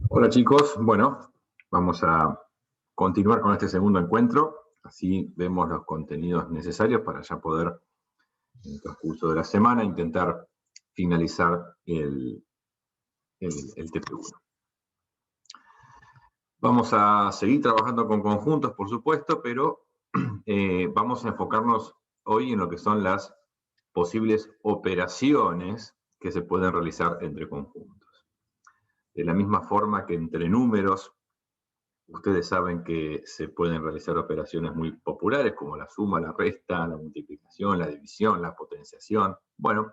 Hola chicos, bueno, vamos a continuar con este segundo encuentro, así vemos los contenidos necesarios para ya poder, en el transcurso de la semana, intentar finalizar el TP1. Vamos a seguir trabajando con conjuntos, por supuesto, pero vamos a enfocarnos hoy en lo que son las posibles operaciones que se pueden realizar entre conjuntos. De la misma forma que entre números, ustedes saben que se pueden realizar operaciones muy populares como la suma, la resta, la multiplicación, la división, la potenciación. Bueno,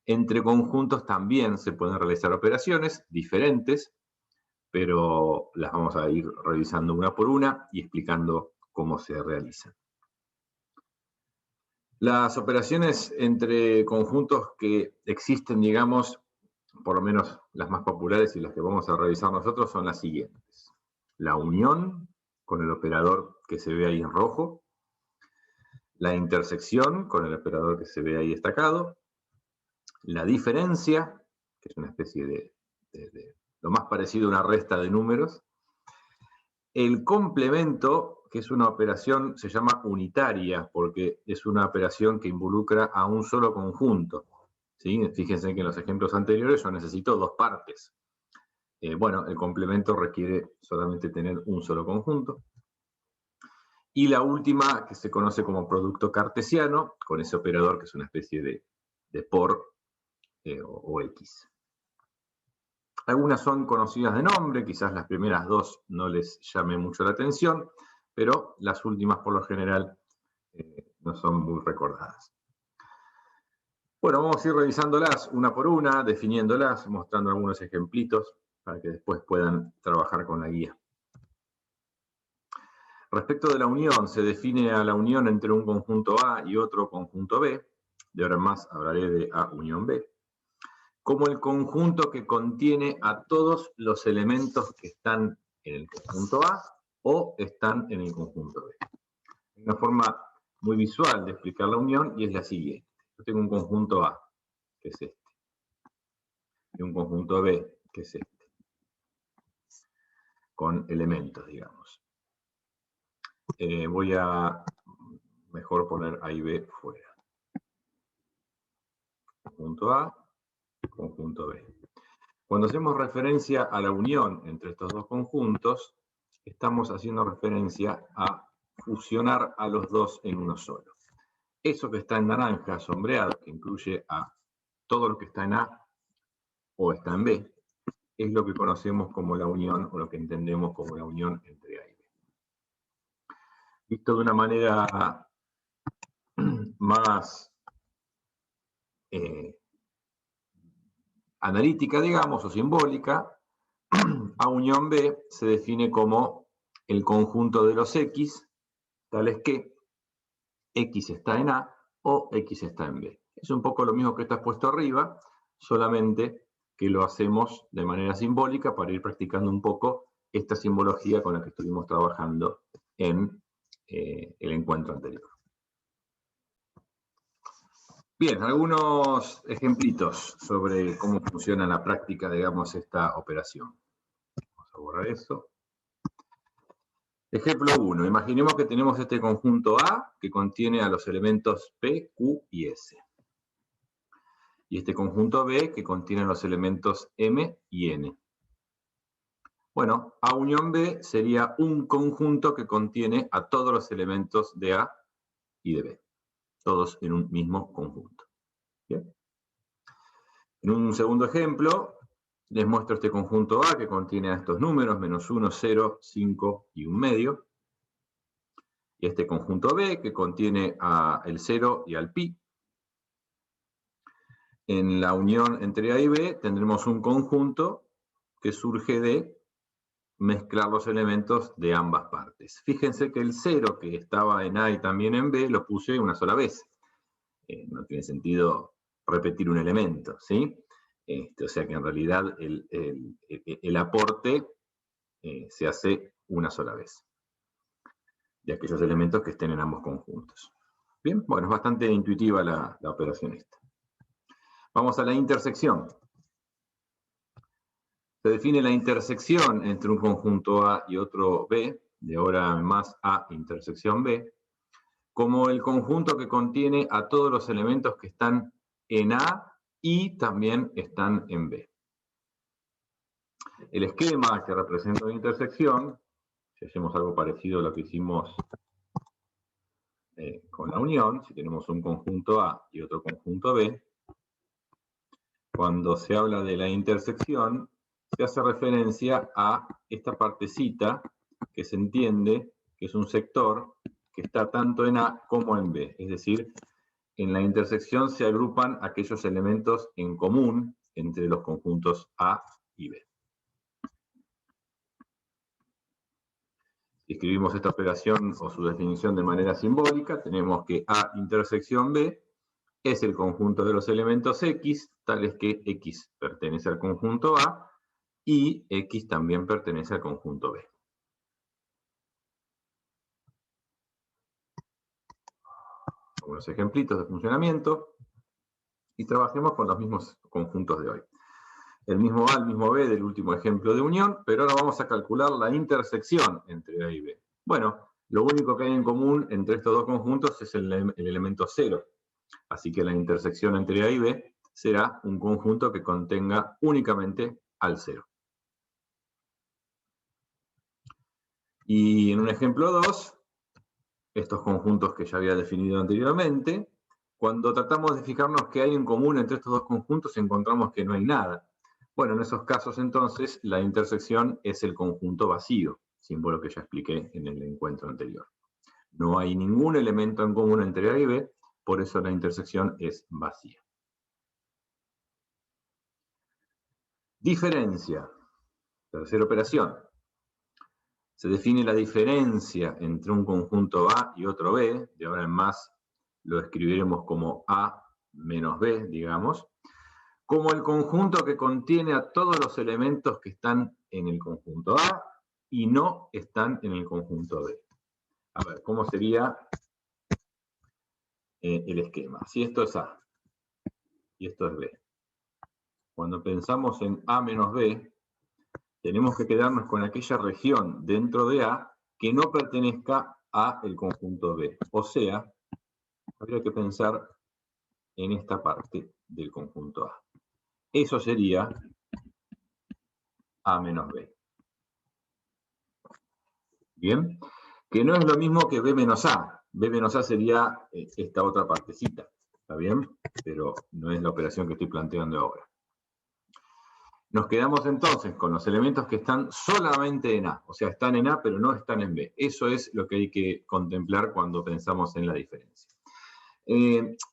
entre conjuntos también se pueden realizar operaciones diferentes, pero las vamos a ir revisando una por una y explicando cómo se realizan. Las operaciones entre conjuntos que existen, digamos, por lo menos las más populares y las que vamos a revisar nosotros son las siguientes. La unión, con el operador que se ve ahí en rojo. La intersección, con el operador que se ve ahí destacado. La diferencia, que es una especie de lo más parecido a una resta de números. El complemento, que es una operación, se llama unitaria, porque es una operación que involucra a un solo conjunto. ¿Sí? Fíjense que en los ejemplos anteriores yo necesito dos partes. Bueno, el complemento requiere solamente tener un solo conjunto. Y la última, que se conoce como producto cartesiano, con ese operador que es una especie de por o X. Algunas son conocidas de nombre, quizás las primeras dos no les llame mucho la atención, pero las últimas por lo general no son muy recordadas. Bueno, vamos a ir revisándolas una por una, definiéndolas, mostrando algunos ejemplitos para que después puedan trabajar con la guía. Respecto de la unión, se define a la unión entre un conjunto A y otro conjunto B, de ahora en más hablaré de A unión B, como el conjunto que contiene a todos los elementos que están en el conjunto A o están en el conjunto B. Hay una forma muy visual de explicar la unión y es la siguiente. Yo tengo un conjunto A, que es este, y un conjunto B, que es este, con elementos, digamos. Voy a mejor poner A y B fuera. Conjunto A, conjunto B. Cuando hacemos referencia a la unión entre estos dos conjuntos, estamos haciendo referencia a fusionar a los dos en uno solo. Eso que está en naranja, sombreado, que incluye a todo lo que está en A o está en B, es lo que conocemos como la unión o lo que entendemos como la unión entre A y B. Visto de una manera más analítica, digamos, o simbólica, A unión B se define como el conjunto de los X, tales que X está en A o X está en B. Es un poco lo mismo que está puesto arriba, solamente que lo hacemos de manera simbólica para ir practicando un poco esta simbología con la que estuvimos trabajando en el encuentro anterior. Bien, algunos ejemplitos sobre cómo funciona en la práctica, digamos, esta operación. Vamos a borrar eso. Ejemplo 1. Imaginemos que tenemos este conjunto A que contiene a los elementos P, Q y S. Y este conjunto B que contiene los elementos M y N. Bueno, A unión B sería un conjunto que contiene a todos los elementos de A y de B. Todos en un mismo conjunto. ¿Bien? En un segundo ejemplo, les muestro este conjunto A que contiene a estos números, -1, 0, 5 y 1 medio. Y este conjunto B que contiene al 0 y al pi. En la unión entre A y B tendremos un conjunto que surge de mezclar los elementos de ambas partes. Fíjense que el 0 que estaba en A y también en B lo puse una sola vez. No tiene sentido repetir un elemento, ¿sí? O sea que en realidad el aporte se hace una sola vez de aquellos elementos que estén en ambos conjuntos. Bien, bueno, es bastante intuitiva la operación esta. Vamos a la intersección. Se define la intersección entre un conjunto A y otro B, de ahora en más A intersección B, como el conjunto que contiene a todos los elementos que están en A y también están en B. El esquema que representa la intersección, si hacemos algo parecido a lo que hicimos con la unión, si tenemos un conjunto A y otro conjunto B, cuando se habla de la intersección, se hace referencia a esta partecita que se entiende que es un sector que está tanto en A como en B. Es decir, en la intersección se agrupan aquellos elementos en común entre los conjuntos A y B. Si escribimos esta operación o su definición de manera simbólica, tenemos que A intersección B es el conjunto de los elementos X, tales que X pertenece al conjunto A y X también pertenece al conjunto B. Unos ejemplitos de funcionamiento y trabajemos con los mismos conjuntos de hoy. El mismo A, el mismo B del último ejemplo de unión, pero ahora vamos a calcular la intersección entre A y B. Bueno, lo único que hay en común entre estos dos conjuntos es el elemento 0. Así que la intersección entre A y B será un conjunto que contenga únicamente al 0. Y en un ejemplo 2, estos conjuntos que ya había definido anteriormente, cuando tratamos de fijarnos qué hay en común entre estos dos conjuntos, encontramos que no hay nada. Bueno, en esos casos entonces la intersección es el conjunto vacío, símbolo que ya expliqué en el encuentro anterior. No hay ningún elemento en común entre A y B, por eso la intersección es vacía. Diferencia. Tercera operación. Se define la diferencia entre un conjunto A y otro B, de ahora en más lo escribiremos como A menos B, digamos, como el conjunto que contiene a todos los elementos que están en el conjunto A y no están en el conjunto B. A ver, ¿cómo sería el esquema? Si esto es A y esto es B. Cuando pensamos en A menos B, tenemos que quedarnos con aquella región dentro de A que no pertenezca a el conjunto B. O sea, habría que pensar en esta parte del conjunto A. Eso sería A menos B. Bien, que no es lo mismo que B menos A. B menos A sería esta otra partecita, ¿está bien? Pero no es la operación que estoy planteando ahora. Nos quedamos entonces con los elementos que están solamente en A, o sea, están en A pero no están en B. Eso es lo que hay que contemplar cuando pensamos en la diferencia.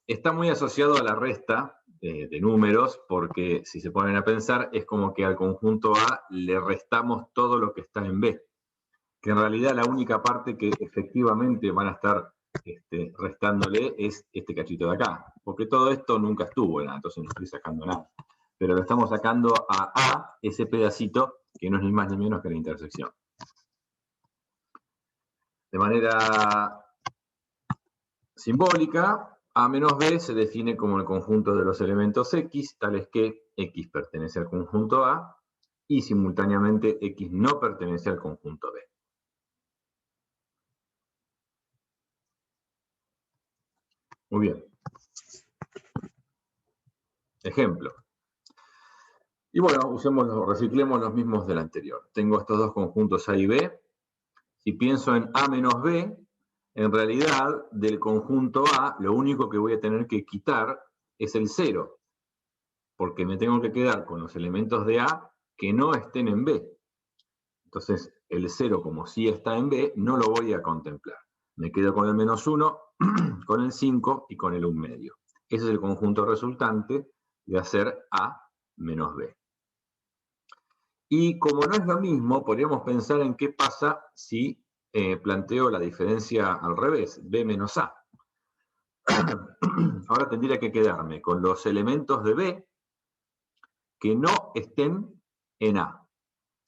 Está muy asociado a la resta de números, porque si se ponen a pensar, es como que al conjunto A le restamos todo lo que está en B, que en realidad la única parte que efectivamente van a estar restándole es este cachito de acá, porque todo esto nunca estuvo en A, entonces no estoy sacando nada. Pero le estamos sacando a ese pedacito que no es ni más ni menos que la intersección. De manera simbólica, A menos B se define como el conjunto de los elementos X, tales que X pertenece al conjunto A y simultáneamente X no pertenece al conjunto B. Muy bien. Ejemplo. Y bueno, reciclemos los mismos del anterior. Tengo estos dos conjuntos A y B. Si pienso en A menos B, en realidad del conjunto A, lo único que voy a tener que quitar es el 0, porque me tengo que quedar con los elementos de A que no estén en B. Entonces, el 0, como sí está en B, no lo voy a contemplar. Me quedo con el menos 1, con el 5 y con el 1 medio. Ese es el conjunto resultante de hacer A menos B. Y como no es lo mismo, podríamos pensar en qué pasa si planteo la diferencia al revés, B menos A. Ahora tendría que quedarme con los elementos de B que no estén en A.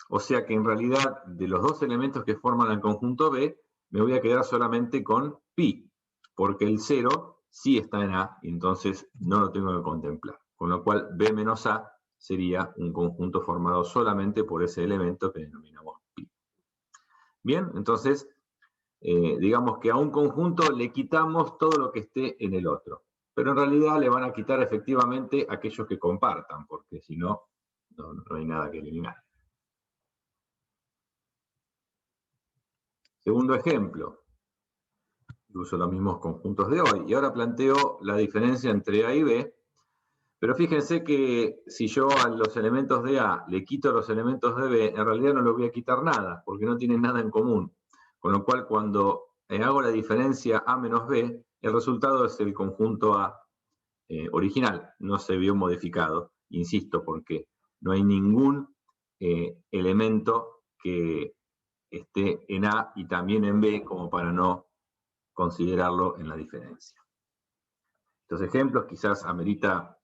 O sea que en realidad de los dos elementos que forman el conjunto B, me voy a quedar solamente con pi, porque el 0 sí está en A, y entonces no lo tengo que contemplar. Con lo cual B menos A sería un conjunto formado solamente por ese elemento que denominamos pi. Bien, entonces, digamos que a un conjunto le quitamos todo lo que esté en el otro, pero en realidad le van a quitar efectivamente aquellos que compartan, porque si no, no hay nada que eliminar. Segundo ejemplo, uso los mismos conjuntos de hoy, y ahora planteo la diferencia entre A y B, pero fíjense que si yo a los elementos de A le quito los elementos de B, en realidad no le voy a quitar nada, porque no tienen nada en común. Con lo cual, cuando hago la diferencia A menos B, el resultado es el conjunto A original, no se vio modificado, insisto, porque no hay ningún elemento que esté en A y también en B como para no considerarlo en la diferencia. Estos ejemplos quizás amerita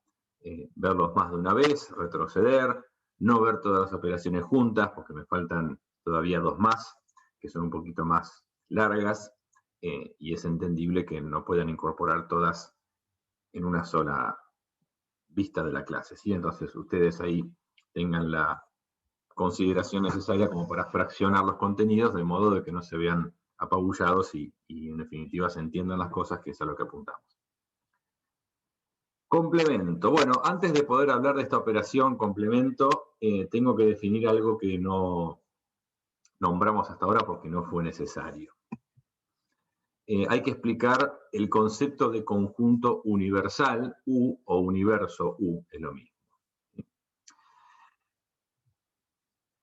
verlos más de una vez, retroceder, no ver todas las operaciones juntas, porque me faltan todavía dos más, que son un poquito más largas, y es entendible que no puedan incorporar todas en una sola vista de la clase, ¿sí? Entonces ustedes ahí tengan la consideración necesaria como para fraccionar los contenidos de modo de que no se vean apabullados y en definitiva se entiendan las cosas, que es a lo que apuntamos. Complemento. Bueno, antes de poder hablar de esta operación complemento, tengo que definir algo que no nombramos hasta ahora porque no fue necesario. Hay que explicar el concepto de conjunto universal U o universo U, es lo mismo.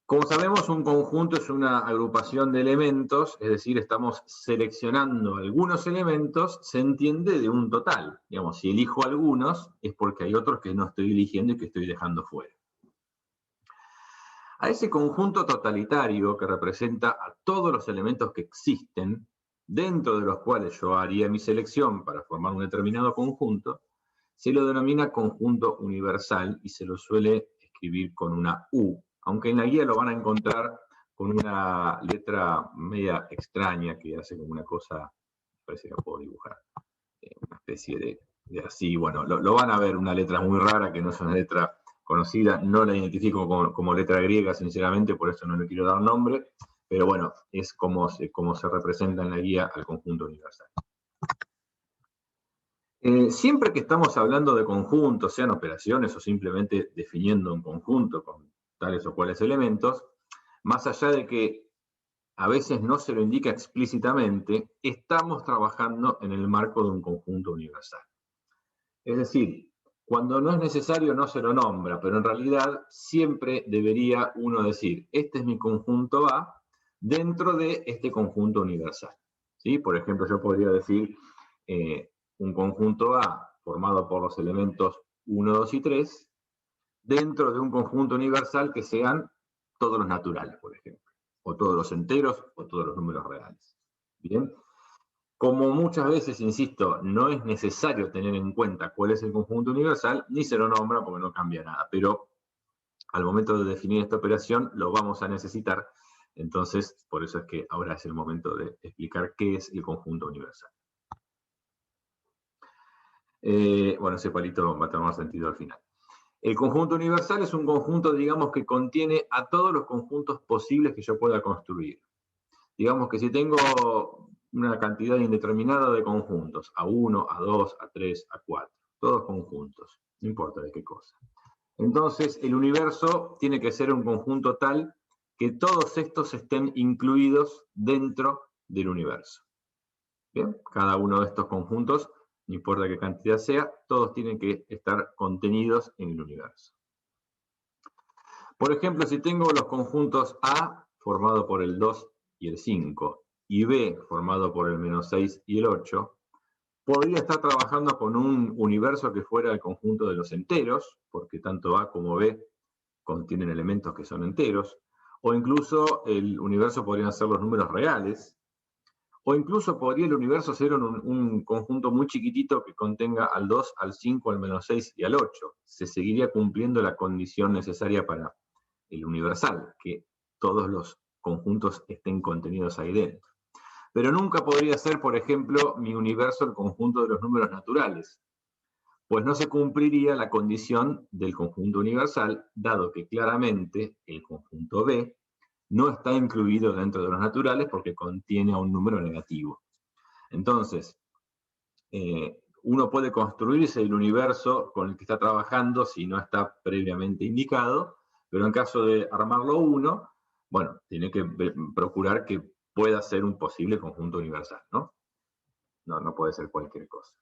Como sabemos, un conjunto es una agrupación de elementos, es decir, estamos seleccionando algunos elementos, se entiende de un total. Digamos, si elijo algunos, es porque hay otros que no estoy eligiendo y que estoy dejando fuera. A ese conjunto totalitario que representa a todos los elementos que existen, dentro de los cuales yo haría mi selección para formar un determinado conjunto, se lo denomina conjunto universal y se lo suele escribir con una U, aunque en la guía lo van a encontrar con una letra media extraña que hace como una cosa, parece que la puedo dibujar, una especie de así, bueno, lo van a ver, una letra muy rara que no es una letra conocida, no la identifico como letra griega, sinceramente, por eso no le quiero dar nombre, pero bueno, es como se representa en la guía al conjunto universal. Siempre que estamos hablando de conjuntos, sean operaciones o simplemente definiendo un conjunto con tales o cuales elementos, más allá de que a veces no se lo indica explícitamente, estamos trabajando en el marco de un conjunto universal. Es decir, cuando no es necesario no se lo nombra, pero en realidad siempre debería uno decir, este es mi conjunto A dentro de este conjunto universal. ¿Sí? Por ejemplo, yo podría decir un conjunto A formado por los elementos 1, 2 y 3 dentro de un conjunto universal que sean todos los naturales, por ejemplo, o todos los enteros o todos los números reales. Bien. Como muchas veces, insisto, no es necesario tener en cuenta cuál es el conjunto universal, ni se lo nombra porque no cambia nada, pero al momento de definir esta operación lo vamos a necesitar, entonces por eso es que ahora es el momento de explicar qué es el conjunto universal. Bueno, ese palito va a tener más sentido al final. El conjunto universal es un conjunto, digamos, que contiene a todos los conjuntos posibles que yo pueda construir. Digamos que si tengo una cantidad indeterminada de conjuntos, A1, A2, A3, A4, todos conjuntos, no importa de qué cosa. Entonces, el universo tiene que ser un conjunto tal que todos estos estén incluidos dentro del universo. ¿Bien? Cada uno de estos conjuntos, no importa qué cantidad sea, todos tienen que estar contenidos en el universo. Por ejemplo, si tengo los conjuntos A formado por el 2 y el 5, y B formado por el menos 6 y el 8, podría estar trabajando con un universo que fuera el conjunto de los enteros, porque tanto A como B contienen elementos que son enteros, o incluso el universo podrían ser los números reales, o incluso podría el universo ser un conjunto muy chiquitito que contenga al 2, al 5, al menos 6 y al 8. Se seguiría cumpliendo la condición necesaria para el universal, que todos los conjuntos estén contenidos ahí dentro. Pero nunca podría ser, por ejemplo, mi universo el conjunto de los números naturales, pues no se cumpliría la condición del conjunto universal, dado que claramente el conjunto B no está incluido dentro de los naturales porque contiene a un número negativo. Entonces, uno puede construirse el universo con el que está trabajando si no está previamente indicado, pero en caso de armarlo uno, bueno, tiene que procurar que pueda ser un posible conjunto universal, ¿no? No puede ser cualquier cosa.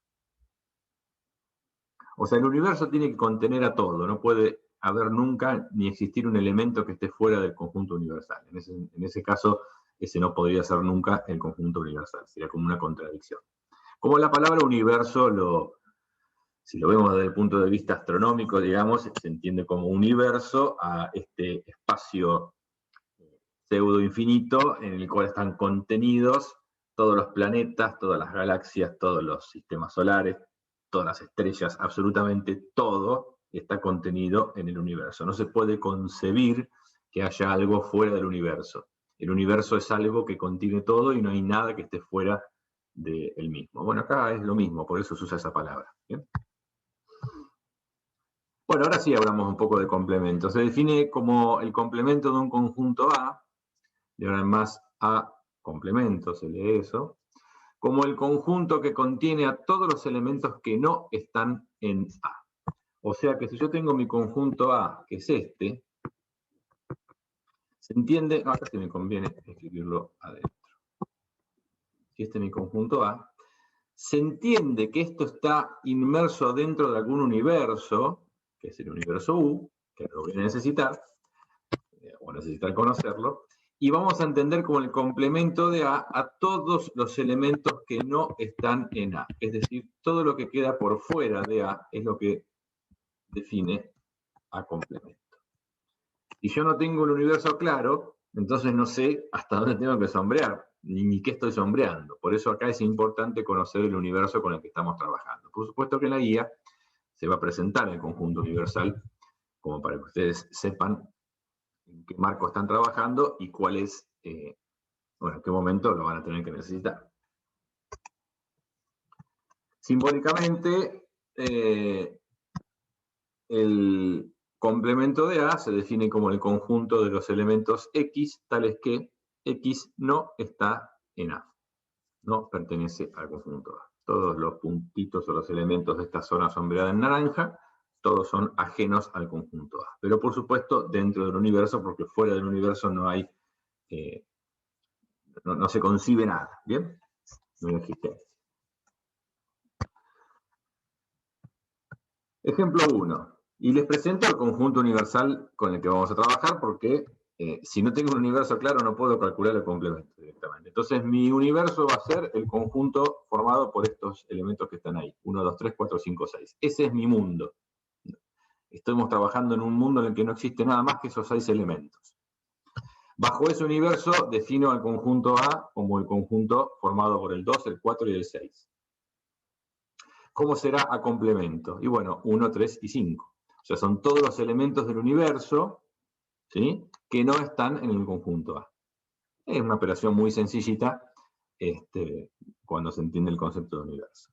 O sea, el universo tiene que contener a todo, no puede haber nunca ni existir un elemento que esté fuera del conjunto universal. En ese caso, ese no podría ser nunca el conjunto universal, sería como una contradicción. Como la palabra universo, si lo vemos desde el punto de vista astronómico, digamos, se entiende como universo a este espacio pseudo infinito en el cual están contenidos todos los planetas, todas las galaxias, todos los sistemas solares, todas las estrellas, absolutamente todo está contenido en el universo. No se puede concebir que haya algo fuera del universo. El universo es algo que contiene todo y no hay nada que esté fuera del mismo. Bueno, acá es lo mismo, por eso se usa esa palabra. ¿Bien? Bueno, ahora sí hablamos un poco de complemento. Se define como el complemento de un conjunto A, de ahora en más A complemento, se lee eso, como el conjunto que contiene a todos los elementos que no están en A. O sea que si yo tengo mi conjunto A, que es este, se entiende, acá sí me conviene escribirlo adentro. Si este es mi conjunto A, se entiende que esto está inmerso dentro de algún universo, que es el universo U, que lo voy a necesitar, o necesitar conocerlo, y vamos a entender como el complemento de A todos los elementos que no están en A. Es decir, todo lo que queda por fuera de A es lo que define A complemento. Si yo no tengo el universo claro, entonces no sé hasta dónde tengo que sombrear, ni qué estoy sombreando. Por eso acá es importante conocer el universo con el que estamos trabajando. Por supuesto que en la guía se va a presentar el conjunto universal, como para que ustedes sepan en qué marco están trabajando y cuál es, bueno, en qué momento lo van a tener que necesitar. Simbólicamente, el complemento de A se define como el conjunto de los elementos X, tales que X no está en A, no pertenece al conjunto A. Todos los puntitos o los elementos de esta zona sombreada en naranja, todos son ajenos al conjunto A. Pero por supuesto dentro del universo, porque fuera del universo no hay, no se concibe nada, ¿bien? No hay existencia. Ejemplo 1. Y les presento el conjunto universal con el que vamos a trabajar porque si no tengo un universo claro no puedo calcular el complemento directamente. Entonces mi universo va a ser el conjunto formado por estos elementos que están ahí. 1, 2, 3, 4, 5, 6. Ese es mi mundo. Estamos trabajando en un mundo en el que no existe nada más que esos 6 elementos. Bajo ese universo defino al conjunto A como el conjunto formado por el 2, el 4 y el 6. ¿Cómo será A complemento? Y bueno, 1, 3 y 5. O sea, son todos los elementos del universo, ¿sí?, que no están en el conjunto A. Es una operación muy sencillita cuando se entiende el concepto de universo.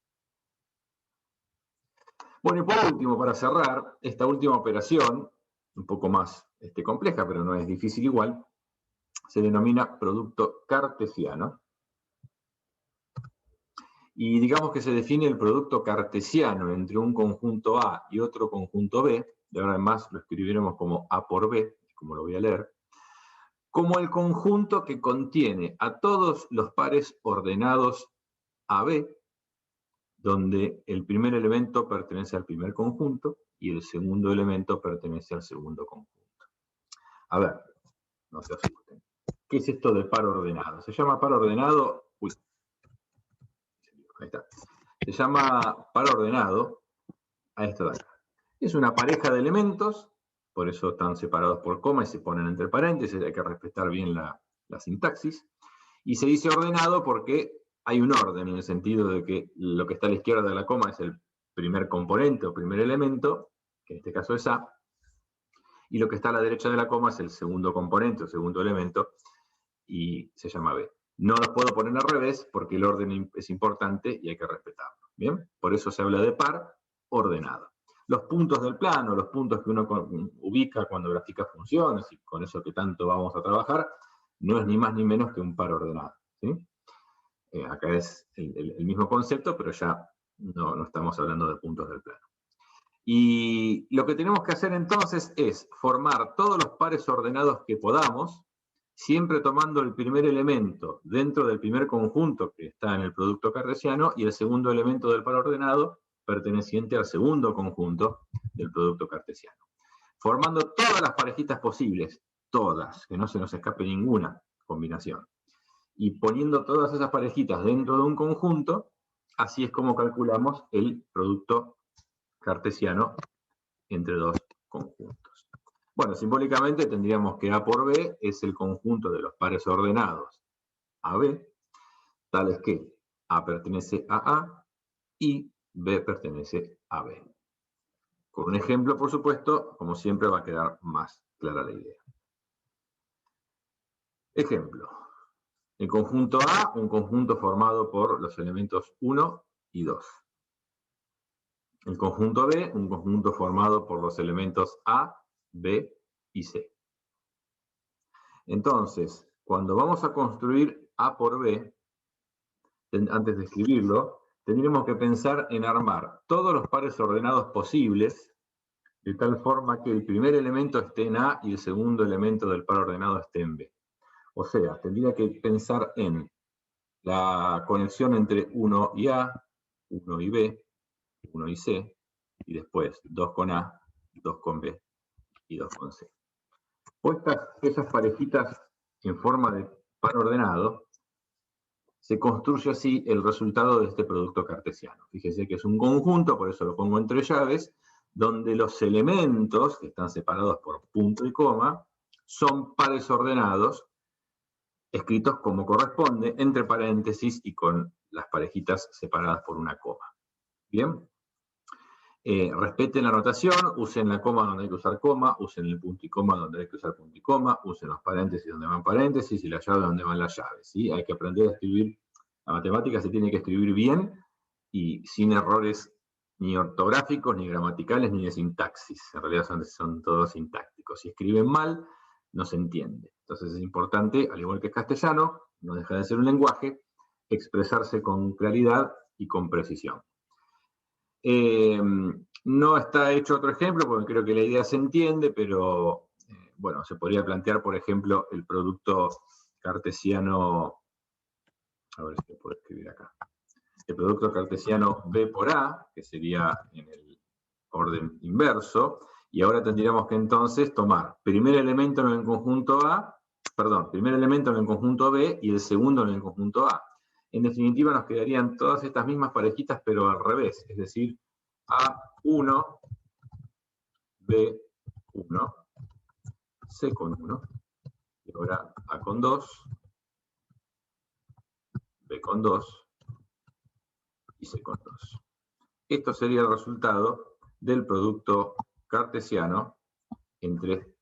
Bueno, y por último, para cerrar, esta última operación, un poco más compleja, pero no es difícil igual, se denomina producto cartesiano. Y digamos que se define el producto cartesiano entre un conjunto A y otro conjunto B, de ahora en más lo escribiremos como A por B, como lo voy a leer, como el conjunto que contiene a todos los pares ordenados AB, donde el primer elemento pertenece al primer conjunto y el segundo elemento pertenece al segundo conjunto. A ver, no se asusten. ¿Qué es esto de par ordenado? Se llama par ordenado... Uy, ahí está. Se llama par ordenado a esto de acá. Es una pareja de elementos, por eso están separados por coma y se ponen entre paréntesis, hay que respetar bien la sintaxis. Y se dice ordenado porque hay un orden, en el sentido de que lo que está a la izquierda de la coma es el primer componente o primer elemento, que en este caso es A, y lo que está a la derecha de la coma es el segundo componente o segundo elemento, y se llama B. No los puedo poner al revés porque el orden es importante y hay que respetarlo. ¿Bien? Por eso se habla de par ordenado. Los puntos del plano, los puntos que uno ubica cuando grafica funciones, y con eso que tanto vamos a trabajar, no es ni más ni menos que un par ordenado, ¿sí? Acá es el mismo concepto, pero ya no estamos hablando de puntos del plano. Y lo que tenemos que hacer entonces es formar todos los pares ordenados que podamos, siempre tomando el primer elemento dentro del primer conjunto que está en el producto cartesiano y el segundo elemento del par ordenado perteneciente al segundo conjunto del producto cartesiano. Formando todas las parejitas posibles, todas, que no se nos escape ninguna combinación. Y poniendo todas esas parejitas dentro de un conjunto, así es como calculamos el producto cartesiano entre dos conjuntos. Bueno, simbólicamente tendríamos que A por B es el conjunto de los pares ordenados AB, tales que A pertenece a A y B pertenece a B. Con un ejemplo, por supuesto, como siempre va a quedar más clara la idea. Ejemplo. El conjunto A, un conjunto formado por los elementos 1 y 2. El conjunto B, un conjunto formado por los elementos A, B y C. Entonces, cuando vamos a construir A por B, antes de escribirlo, tendríamos que pensar en armar todos los pares ordenados posibles, de tal forma que el primer elemento esté en A y el segundo elemento del par ordenado esté en B. O sea, tendría que pensar en la conexión entre 1 y A, 1 y B, 1 y C, y después 2 con A, 2 con B y 2 con C. Puestas esas parejitas en forma de par ordenado, se construye así el resultado de este producto cartesiano. Fíjese que es un conjunto, por eso lo pongo entre llaves, donde los elementos, que están separados por punto y coma, son pares ordenados, escritos como corresponde, entre paréntesis y con las parejitas separadas por una coma. ¿Bien? Respeten la notación, usen la coma donde hay que usar coma, usen el punto y coma donde hay que usar punto y coma, usen los paréntesis donde van paréntesis y la llave donde van las llaves. ¿Sí? Hay que aprender a escribir. La matemática se tiene que escribir bien y sin errores ni ortográficos, ni gramaticales, ni de sintaxis. En realidad son todos sintácticos. Si escriben mal, no se entiende. Entonces es importante, al igual que el castellano, no deja de ser un lenguaje, expresarse con claridad y con precisión. No está hecho otro ejemplo, porque creo que la idea se entiende, pero bueno, se podría plantear, por ejemplo, el producto cartesiano, a ver si lo puedo escribir acá, el producto cartesiano B por A, que sería en el orden inverso, y ahora tendríamos que entonces tomar primer elemento en el conjunto A, perdón, primer elemento en el conjunto B y el segundo en el conjunto A. En definitiva nos quedarían todas estas mismas parejitas, pero al revés, es decir, A1, B1, C con 1, y ahora A con 2, B con 2 y C con 2. Esto sería el resultado del producto cartesiano entre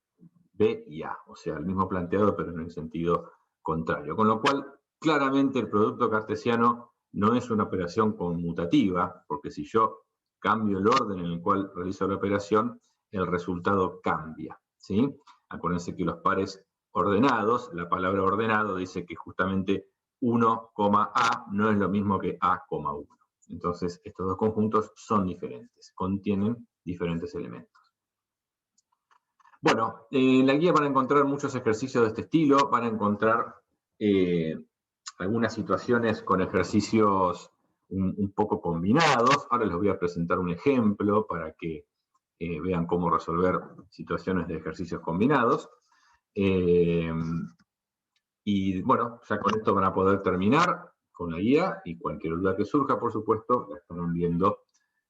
B y A, o sea, el mismo planteado pero en el sentido contrario. Con lo cual, claramente el producto cartesiano no es una operación conmutativa, porque si yo cambio el orden en el cual realizo la operación, el resultado cambia, ¿sí? Acuérdense que los pares ordenados, la palabra ordenado dice que justamente 1, A no es lo mismo que A, 1. Entonces, estos dos conjuntos son diferentes, contienen diferentes elementos. Bueno, en la guía van a encontrar muchos ejercicios de este estilo, van a encontrar algunas situaciones con ejercicios un poco combinados. Ahora les voy a presentar un ejemplo para que vean cómo resolver situaciones de ejercicios combinados. Y bueno, ya con esto van a poder terminar con la guía y cualquier duda que surja, por supuesto, la estarán viendo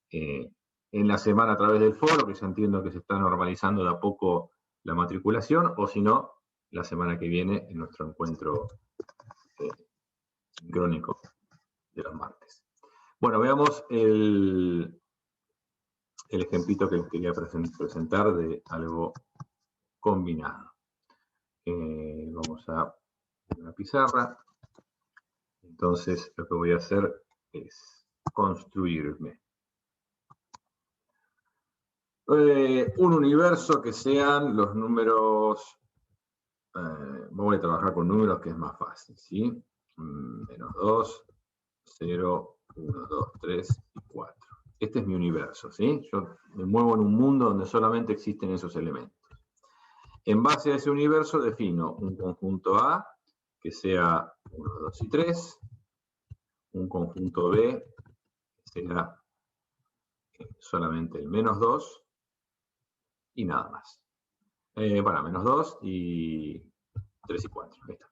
en la semana a través del foro, que ya entiendo que se está normalizando de a poco la matriculación, o si no, la semana que viene en nuestro encuentro sincrónico de los martes. Bueno, veamos el ejemplito que les quería presentar de algo combinado. Vamos a una pizarra. Entonces, lo que voy a hacer es construirme Un universo que sean los números, voy a trabajar con números que es más fácil, ¿sí? Menos 2, 0, 1, 2, 3 y 4. Este es mi universo, ¿sí? Yo me muevo en un mundo donde solamente existen esos elementos. En base a ese universo defino un conjunto A que sea 1, 2 y 3, un conjunto B que sea solamente el menos 2 y nada más. Bueno, menos 2 y 3 y 4. Ahí está.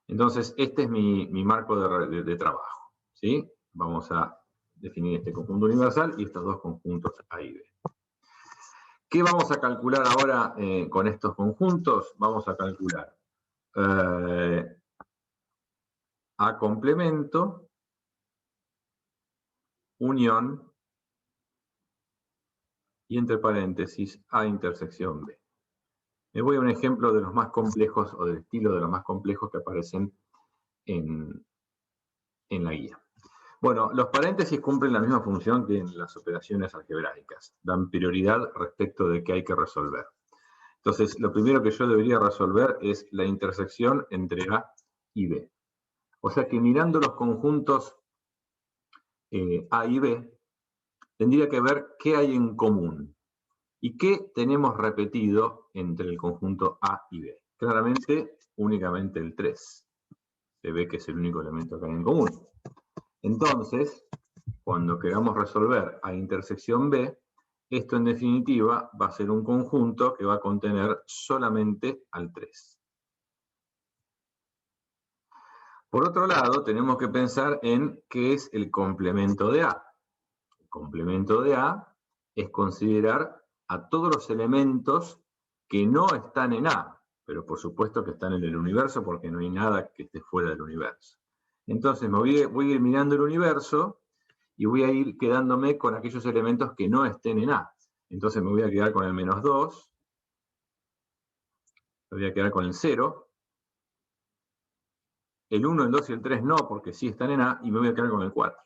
Entonces, este es mi marco de trabajo, ¿sí? Vamos a definir este conjunto universal y estos dos conjuntos A y B. ¿Qué vamos a calcular ahora con estos conjuntos? Vamos a calcular A complemento, unión, y entre paréntesis A intersección B. Me voy a un ejemplo de los más complejos o del estilo de los más complejos que aparecen en la guía. Bueno, los paréntesis cumplen la misma función que en las operaciones algebraicas. Dan prioridad respecto de qué hay que resolver. Entonces, lo primero que yo debería resolver es la intersección entre A y B. O sea que mirando los conjuntos A y B, tendría que ver qué hay en común y qué tenemos repetido entre el conjunto A y B. Claramente, únicamente el 3. Se ve que es el único elemento que hay en común. Entonces, cuando queramos resolver A intersección B, esto en definitiva va a ser un conjunto que va a contener solamente al 3. Por otro lado, tenemos que pensar en qué es el complemento de A. El complemento de A es considerar a todos los elementos que no están en A, pero por supuesto que están en el universo porque no hay nada que esté fuera del universo. Entonces voy a ir mirando el universo y voy a ir quedándome con aquellos elementos que no estén en A. Entonces me voy a quedar con el menos 2, me voy a quedar con el 0, el 1, el 2 y el 3 no, porque sí están en A, y me voy a quedar con el 4.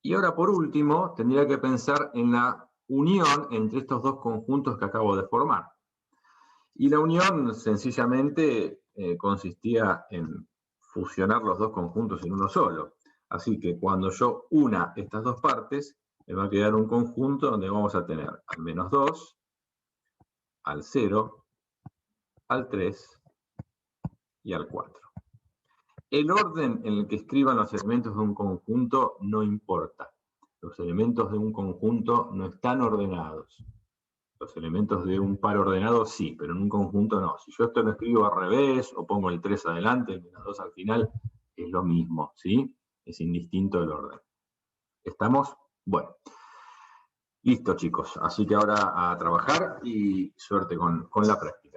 Y ahora, por último, tendría que pensar en la unión entre estos dos conjuntos que acabo de formar. Y la unión, sencillamente, consistía en fusionar los dos conjuntos en uno solo. Así que cuando yo una estas dos partes, me va a quedar un conjunto donde vamos a tener al menos 2, al 0, al 3 y al 4. El orden en el que escriban los elementos de un conjunto no importa. Los elementos de un conjunto no están ordenados. Los elementos de un par ordenado sí, pero en un conjunto no. Si yo esto lo escribo al revés o pongo el 3 adelante, el menos 2 al final, es lo mismo, ¿sí? Es indistinto el orden. ¿Estamos? Bueno. Listo, chicos. Así que ahora a trabajar y suerte con la práctica.